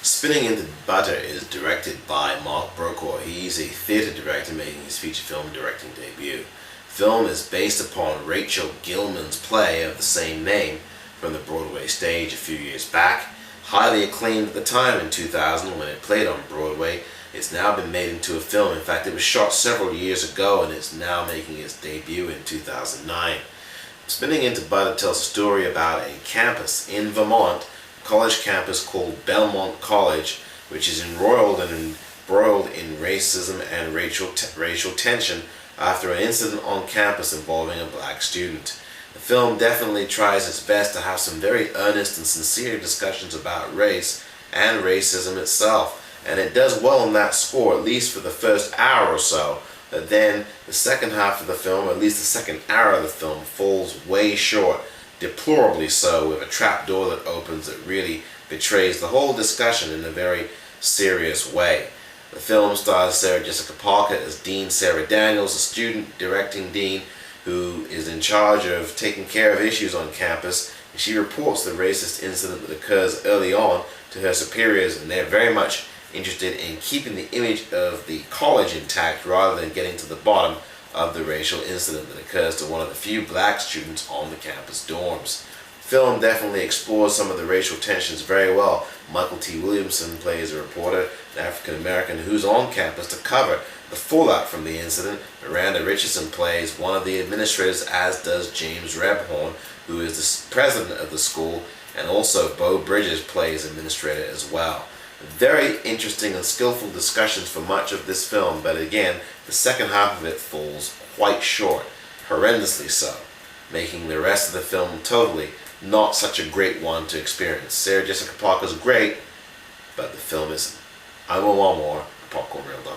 Spinning into Butter is directed by Mark Brokaw. He's a theatre director making his feature film directing debut. The film is based upon Rachel Gilman's play of the same name from the Broadway stage a few years back. Highly acclaimed at the time in 2000 when it played on Broadway. It's now been made into a film. In fact, it was shot several years ago and it's now making its debut in 2009. Spinning into Butter tells a story about a campus in Vermont, college campus called Belmont College, which is embroiled in racism and racial tension after an incident on campus involving a black student. The film definitely tries its best to have some very earnest and sincere discussions about race and racism itself, and it does well on that score, at least for the first hour or so. But then the second half of the film, or at least the second hour of the film, falls way short, deplorably so, with a trapdoor that opens that really betrays the whole discussion in a very serious way. The film stars Sarah Jessica Parker as Dean Sarah Daniels, a student directing dean who is in charge of taking care of issues on campus. And she reports the racist incident that occurs early on to her superiors, and they're very much interested in keeping the image of the college intact rather than getting to the bottom of the racial incident that occurs to one of the few black students on the campus dorms. The film definitely explores some of the racial tensions very well. Michael T. Williamson plays a reporter, an African American who's on campus to cover the fallout from the incident. Miranda Richardson plays one of the administrators, as does James Rebhorn, who is the president of the school, and also Bo Bridges plays administrator as well. Very interesting and skillful discussions for much of this film, but again, the second half of it falls quite short, horrendously so, making the rest of the film totally not such a great one to experience. Sarah Jessica Parker's great, but the film isn't. I'm a PopcornReel.